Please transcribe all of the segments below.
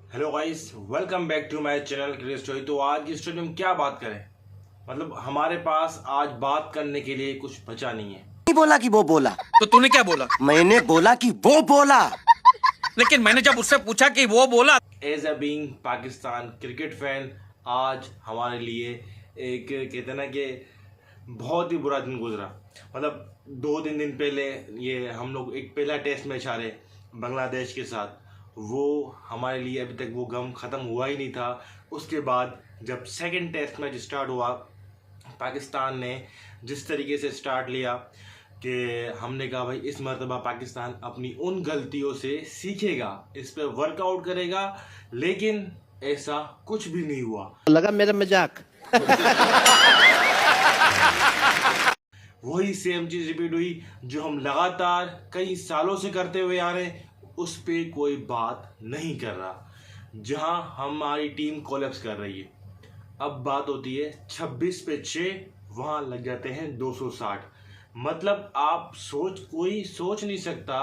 Hello guys, welcome back to my channel cricket story. तो आज की स्टोरी में क्या बात करें, मतलब हमारे पास आज बात करने के लिए कुछ बचा नहीं है। नहीं बोला कि वो बोला। तो तूने क्या बोला? मैंने बोला कि वो बोला। लेकिन मैंने जब उससे पूछा कि वो बोला। As a being Pakistan cricket fan, आज हमारे लिए एक कहते हैं ना कि बहुत ही बुरा दिन गुजरा। मतलब 2-3 दिन पहले ये हम लोग एक पहला टेस्ट मैच हारे बांग्लादेश के साथ। वो हमारे लिए अभी तक वो गम ख़त्म हुआ ही नहीं था। उसके बाद जब सेकंड टेस्ट मैच स्टार्ट हुआ, पाकिस्तान ने जिस तरीके से स्टार्ट लिया कि हमने कहा भाई इस मर्तबा पाकिस्तान अपनी उन गलतियों से सीखेगा, इस पर वर्कआउट करेगा, लेकिन ऐसा कुछ भी नहीं हुआ। लगा मेरा मजाक। वही सेम चीज़ रिपीट हुई जो हम लगातार कई सालों से करते हुए आ रहे हैं, उस पे कोई बात नहीं कर रहा। जहां हमारी टीम कोलैप्स कर रही है, अब बात होती है 26 पे 6, वहां लग जाते हैं 260। मतलब आप कोई सोच नहीं सकता,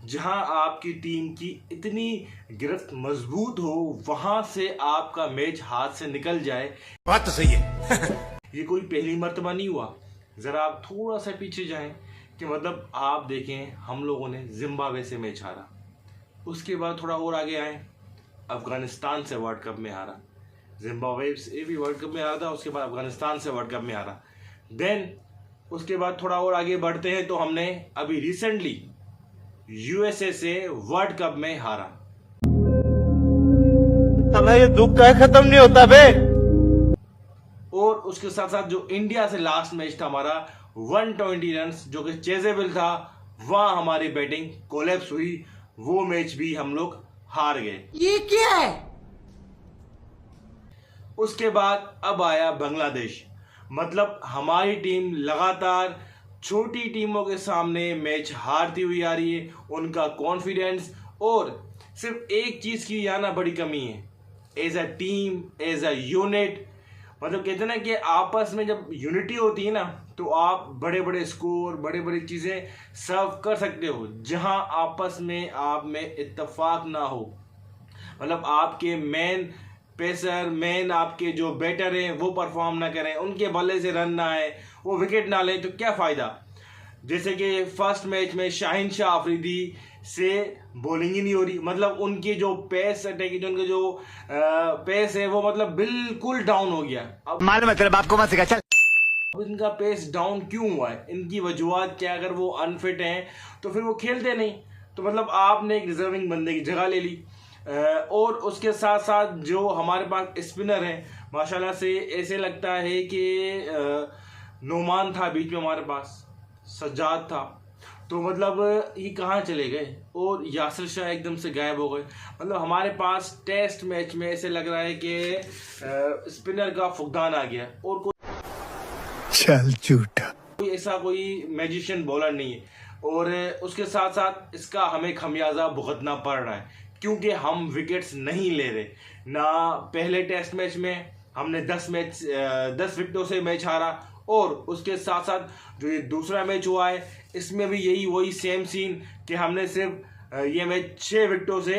जहां आपकी टीम की इतनी गिरफ्त मजबूत हो, वहां से आपका मैच हाथ से निकल जाए। बात तो सही है। ये कोई पहली मर्तबा नहीं हुआ। ज़रा आप थोड़ा सा पीछे जाएं कि मतलब आप देखें, हम लोगों ने जिम्बाब्वे से मैच हारा, उसके बाद थोड़ा और आगे आए, अफगानिस्तान से वर्ल्ड कप में हारा, जिम्बाब्वे से भी वर्ल्ड कप में हारा था, उसके बाद अफगानिस्तान से वर्ल्ड कप में हारा। देन उसके बाद थोड़ा और आगे बढ़ते हैं तो हमने अभी रिसेंटली यूएसए से वर्ल्ड कप में हारा। ये दुख का खत्म नहीं होता बे। और उसके साथ साथ जो इंडिया से लास्ट मैच था हमारा 120 रन जो कि चेजेबल था, वहां हमारी बैटिंग कोलैप्स हुई, वो मैच भी हम लोग हार गए। ये क्या है? उसके बाद अब आया बांग्लादेश। मतलब हमारी टीम लगातार छोटी टीमों के सामने मैच हारती हुई आ रही है। उनका कॉन्फिडेंस और सिर्फ एक चीज की यहाँ ना बड़ी कमी है, as a team, as a unit. मतलब कहते हैं ना कि आपस में जब यूनिटी होती है ना, तो आप बड़े बड़े स्कोर, बड़े बड़ी चीज़ें सर्व कर सकते हो। जहां आपस में आप में इत्तेफाक ना हो, मतलब आपके मेन पेसर, मेन आपके जो बैटर हैं वो परफॉर्म ना करें, उनके बल्ले से रन ना आए, वो विकेट ना लें, तो क्या फ़ायदा। जैसे कि फर्स्ट मैच में शाहिन शाह अफरीदी से बॉलिंग ही नहीं हो रही। मतलब उनकी जो पेस अटैक, जो उनके जो पेस है, वो मतलब बिल्कुल डाउन हो गया। अब मालूम है तेरे बाप को मत सिखा, चल। इनका पेस डाउन क्यों हुआ है, इनकी वजूहत क्या। अगर वो अनफिट हैं तो फिर वो खेलते नहीं। तो मतलब आपने एक रिजर्विंग बंदे की जगह ले ली। और उसके साथ साथ जो हमारे पास स्पिनर हैं, माशाल्लाह से ऐसे लगता है कि नोमान था बीच में, हमारे पास सज्जाद था, तो मतलब ये कहाँ चले गए। और यासिर शाह एकदम से गायब हो गए। मतलब हमारे पास टेस्ट मैच में ऐसे लग रहा है कि स्पिनर का फुकदान आ गया, और चल झूठा। कोई ऐसा कोई मैजिशियन बॉलर नहीं है। और उसके साथ साथ इसका हमें खमियाजा भुगतना पड़ रहा है, क्योंकि हम विकेट्स नहीं ले रहे ना। पहले टेस्ट मैच में हमने 10 विकेटों से मैच हारा, और उसके साथ साथ जो ये दूसरा मैच हुआ है, इसमें भी वही सेम सीन कि हमने सिर्फ ये मैच 6 विकेटों से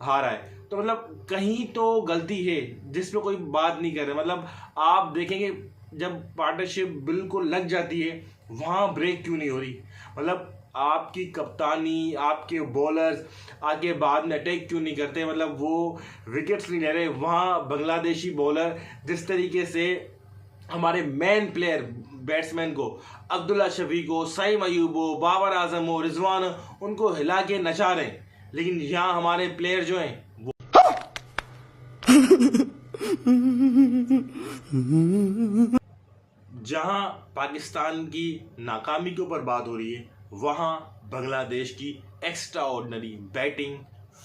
हारा है। तो मतलब कहीं तो गलती है जिस पे कोई बात नहीं कर रहे। मतलब आप देखेंगे, जब पार्टनरशिप बिल्कुल लग जाती है, वहाँ ब्रेक क्यों नहीं हो रही। मतलब आपकी कप्तानी, आपके बॉलर्स आगे बाद में अटैक क्यों नहीं करते, मतलब वो विकेट्स नहीं ले रहे। वहाँ बांग्लादेशी बॉलर जिस तरीके से हमारे मेन प्लेयर बैट्समैन को, अब्दुल्ला शफीक को, सईम अयूब हो, बाबर आजम हो, रिजवान हो, उनको हिला के नचा रहे हैं। लेकिन यहाँ हमारे प्लेयर जो हैं वो जहां पाकिस्तान की नाकामी के ऊपर बात हो रही है, वहां बांग्लादेश की एक्स्ट्रा ऑर्डिनरी बैटिंग,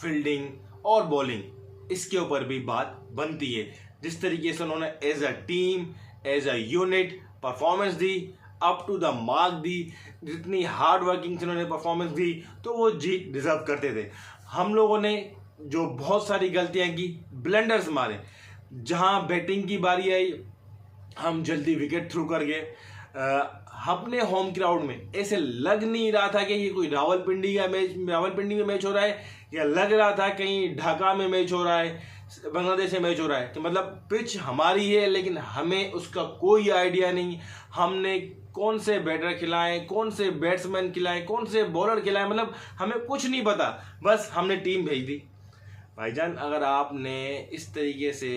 फील्डिंग और बॉलिंग, इसके ऊपर भी बात बनती है। जिस तरीके से उन्होंने as a team, as a unit performance दी, अप टू द मार्क दी, जितनी हार्ड वर्किंग से उन्होंने परफॉर्मेंस दी, तो वो जीत डिजर्व करते थे। हम लोगों ने जो बहुत सारी गलतियां की, ब्लंडर्स मारे, जहां बैटिंग की बारी आई हम जल्दी विकेट थ्रू कर गए। अपने होम क्राउड में ऐसे लग नहीं रहा था कि ये कोई रावलपिंडी में मैच हो रहा है या लग रहा था कहीं ढाका में मैच हो रहा है, बांग्लादेश में मैच हो रहा है, कि मतलब पिच हमारी है लेकिन हमें उसका कोई आइडिया नहीं। हमने कौन से बैटर खिलाएं, कौन से बैट्समैन खिलाएं, कौन से बॉलर खिलाएं, मतलब हमें कुछ नहीं पता, बस हमने टीम भेज दी। भाईजान अगर आपने इस तरीके से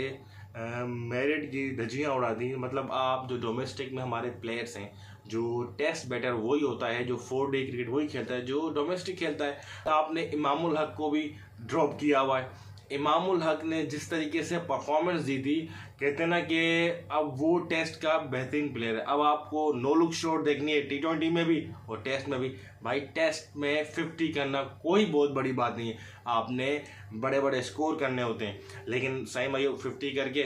मेरिट की धज्जियाँ उड़ा दी, मतलब आप जो डोमेस्टिक में हमारे प्लेयर्स हैं, जो टेस्ट बैटर वही होता है, जो 4 डे क्रिकेट वही खेलता है, जो डोमेस्टिक खेलता है, आपने इमामुल हक को भी ड्रॉप किया हुआ है। इमामुल हक ने जिस तरीके से परफॉर्मेंस दी थी, कहते ना कि अब वो टेस्ट का बेहतरीन प्लेयर है। अब आपको नो लुक शॉट देखनी है T20 में भी और टेस्ट में भी। भाई टेस्ट में 50 करना कोई बहुत बड़ी बात नहीं है, आपने बड़े बड़े स्कोर करने होते हैं, लेकिन सही भाई 50 करके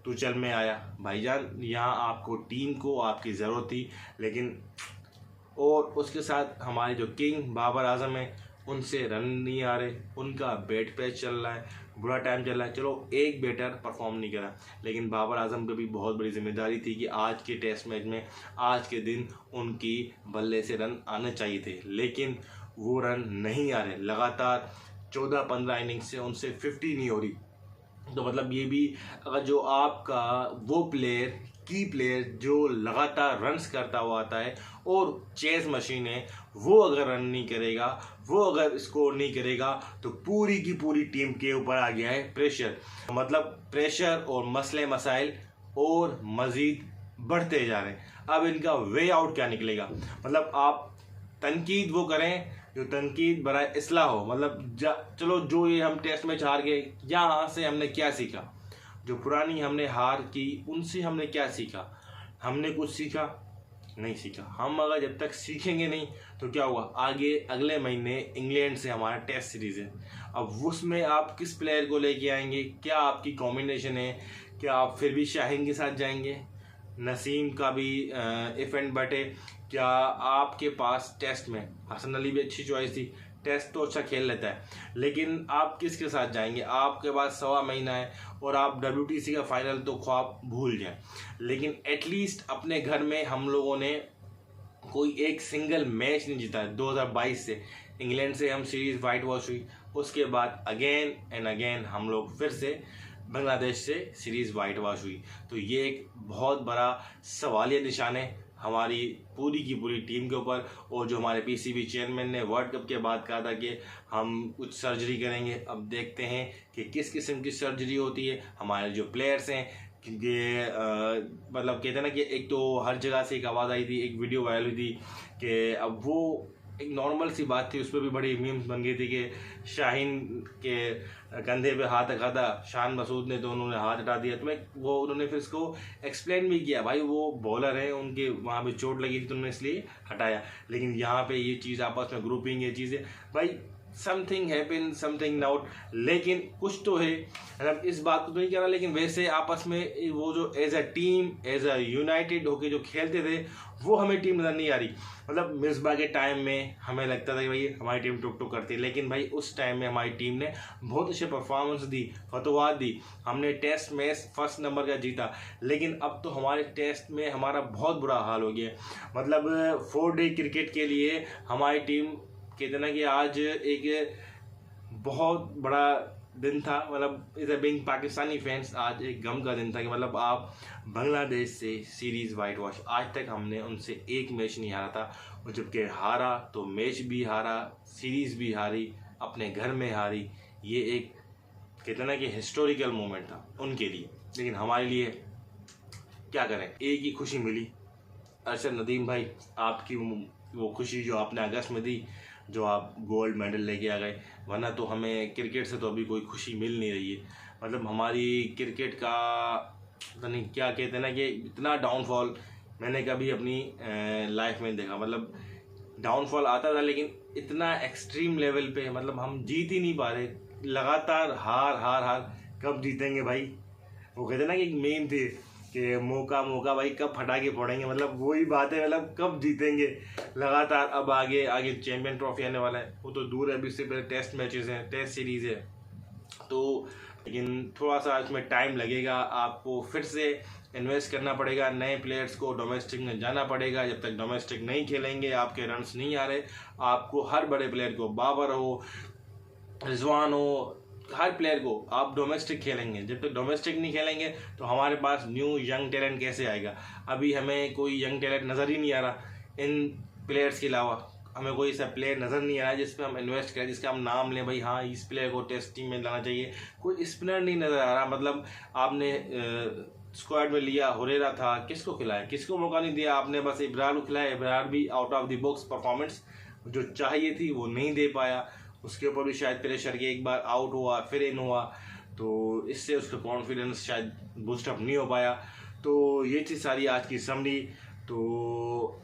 तू चल में आया। भाईजान यहाँ आपको टीम को आपकी ज़रूरत थी, लेकिन और उसके साथ हमारे जो किंग बाबर आजम है, उनसे रन नहीं आ रहे, उनका बैट पैच चल रहा है, बुरा टाइम चल रहा है। चलो एक बैटर परफॉर्म नहीं करा, लेकिन बाबर आजम पे भी बहुत बड़ी जिम्मेदारी थी कि आज के टेस्ट मैच में, आज के दिन उनकी बल्ले से रन आने चाहिए थे, लेकिन वो रन नहीं आ रहे। लगातार 14-15 इनिंग्स से उनसे 50 नहीं हो रही। तो मतलब ये भी, अगर जो आपका वो प्लेयर, की प्लेयर जो लगातार रन्स करता हुआ आता है और चेस मशीन है, वो अगर रन नहीं करेगा, वो अगर स्कोर नहीं करेगा, तो पूरी की पूरी टीम के ऊपर आ गया है प्रेशर। मतलब प्रेशर और मसले मसाइल और मज़ीद बढ़ते जा रहे हैं। अब इनका वे आउट क्या निकलेगा? मतलब आप तनकीद वो करें जो तनकीद बराए इस्लाह हो। मतलब चलो जो ये हम टेस्ट मैच हार गए, यहाँ से हमने क्या सीखा? जो पुरानी हमने हार की उनसे हमने क्या सीखा? हमने कुछ सीखा? नहीं सीखा। हम अगर जब तक सीखेंगे नहीं तो क्या होगा? आगे अगले महीने इंग्लैंड से हमारा टेस्ट सीरीज़ है। अब उसमें आप किस प्लेयर को लेके आएंगे? क्या आपकी कॉम्बिनेशन है? क्या आप फिर भी शाहीन के साथ जाएंगे? नसीम का भी इफ एंड बट है। क्या आपके पास टेस्ट में हसन अली भी अच्छी चॉइस थी, टेस्ट तो अच्छा खेल लेता है, लेकिन आप किसके साथ जाएंगे? आपके पास 1.25 महीना है और आप WTC का फाइनल तो ख्वाब भूल जाएं, लेकिन एटलीस्ट अपने घर में हम लोगों ने कोई एक सिंगल मैच नहीं जीता है। 2022 से इंग्लैंड से हम सीरीज़ वाइट वॉश हुई, उसके बाद अगेन एंड अगेन हम लोग फिर से बांग्लादेश से सीरीज़ वाइट वॉश हुई। तो ये एक बहुत बड़ा सवालिया निशान है हमारी पूरी की पूरी टीम के ऊपर। और जो हमारे PCB चेयरमैन ने वर्ल्ड कप के बाद कहा था कि हम कुछ सर्जरी करेंगे, अब देखते हैं कि किस किस्म की सर्जरी होती है। हमारे जो प्लेयर्स हैं, क्योंकि मतलब कहते हैं ना कि एक तो हर जगह से एक आवाज़ आई थी, एक वीडियो वायरल हुई थी कि अब वो एक नॉर्मल सी बात थी, उस पर भी बड़ी मीम्स बन गई थी कि शाहीन के कंधे पे हाथ रखा था शान मसूद ने, तो उन्होंने हाथ हटा दिया। तो मैं वो उन्होंने फिर इसको एक्सप्लेन भी किया, भाई वो बॉलर है, उनके वहाँ पे चोट लगी थी तो उन्होंने इसलिए हटाया। लेकिन यहाँ पे ये चीज़ आपस में ग्रुपिंग, ये चीज़ें भाई समथिंग हैपन समथिंग नाउट, लेकिन कुछ तो है। मतलब इस बात को तो नहीं कह रहा, लेकिन वैसे आपस में वो जो as a team, as a united होके जो खेलते थे, वो हमें टीम नज़र नहीं आ रही। मतलब मिसबा के टाइम में हमें लगता था कि भाई हमारी टीम टुक टुक करती है, लेकिन भाई उस टाइम में हमारी टीम ने बहुत अच्छे परफॉर्मेंस दी, फतवात दी। हमने टेस्ट मैच फर्स्ट नंबर का जीता, लेकिन अब तो हमारे टेस्ट में हमारा बहुत बुरा हाल हो गया। मतलब 4 डे क्रिकेट के लिए हमारी टीम, कहते ना कि आज एक बहुत बड़ा दिन था। मतलब is a being Pakistani fans, आज एक गम का दिन था कि मतलब आप बांग्लादेश से सीरीज़ वाइट वॉश, आज तक हमने उनसे एक मैच नहीं हारा था, और जबकि हारा तो मैच भी हारा, सीरीज़ भी हारी, अपने घर में हारी। ये एक कहते ना कि हिस्टोरिकल मोमेंट था उनके लिए, लेकिन हमारे लिए क्या करें, एक ही खुशी मिली। अरशद नदीम भाई, आपकी वो खुशी जो आपने अगस्त में दी, जो आप गोल्ड मेडल लेके आ गए, वरना तो हमें क्रिकेट से तो अभी कोई खुशी मिल नहीं रही है। मतलब हमारी क्रिकेट का पता नहीं क्या कहते हैं ना कि इतना डाउनफॉल मैंने कभी अपनी लाइफ में देखा। मतलब डाउनफॉल आता था, लेकिन इतना एक्सट्रीम लेवल पे, मतलब हम जीत ही नहीं पा रहे, लगातार हार हार हार। कब जीतेंगे भाई? वो कहते हैं ना कि एक मीम थी कि मौका मौका भाई कब फटा के फोड़ेंगे, मतलब वही बात है। मतलब कब जीतेंगे लगातार? अब आगे आगे चैंपियन ट्रॉफी आने वाला है, वो तो दूर है, अभी इससे पहले टेस्ट मैचेस हैं, टेस्ट सीरीज़ है, तो लेकिन थोड़ा सा इसमें टाइम लगेगा। आपको फिर से इन्वेस्ट करना पड़ेगा, नए प्लेयर्स को डोमेस्टिक में जाना पड़ेगा। जब तक डोमेस्टिक नहीं खेलेंगे, आपके रन्स नहीं आ रहे, आपको हर बड़े प्लेयर को, बाबर हो, रिजवान हो, हर प्लेयर को आप डोमेस्टिक खेलेंगे। जब तक डोमेस्टिक नहीं खेलेंगे तो हमारे पास न्यू यंग टैलेंट कैसे आएगा? अभी हमें कोई यंग टैलेंट नज़र ही नहीं आ रहा। इन प्लेयर्स के अलावा हमें कोई ऐसा प्लेयर नज़र नहीं आ रहा है जिस पे हम इन्वेस्ट करें, जिसका हम नाम लें, भाई हाँ इस प्लेयर को टेस्ट टीम में लाना चाहिए। कोई स्पिनर नहीं नज़र आ रहा। मतलब आपने स्क्वाड में लिया, हुरेरा था, किसको खिलाया? किसको मौका नहीं दिया आपने, बस इब्रार को खिलाया। इब्रार भी out of the box performance जो चाहिए थी वो नहीं दे पाया। उसके ऊपर भी शायद प्रेशर के एक बार आउट हुआ, फिर इन हुआ, तो इससे उसका कॉन्फिडेंस शायद बूस्टअप नहीं हो पाया। तो ये थी सारी आज की समरी। तो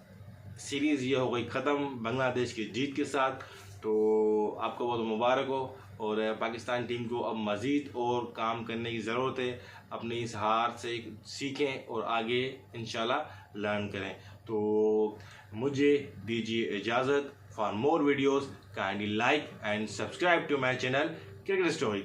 सीरीज़ ये हो गई ख़त्म बांग्लादेश की जीत के साथ। तो आपको बहुत मुबारक हो, और पाकिस्तान टीम को अब मज़ीद और काम करने की ज़रूरत है। अपनी इस हार से सीखें और आगे इंशाल्लाह लर्न करें। तो मुझे दीजिए इजाज़त। For more videos kindly like and subscribe to my channel cricket story.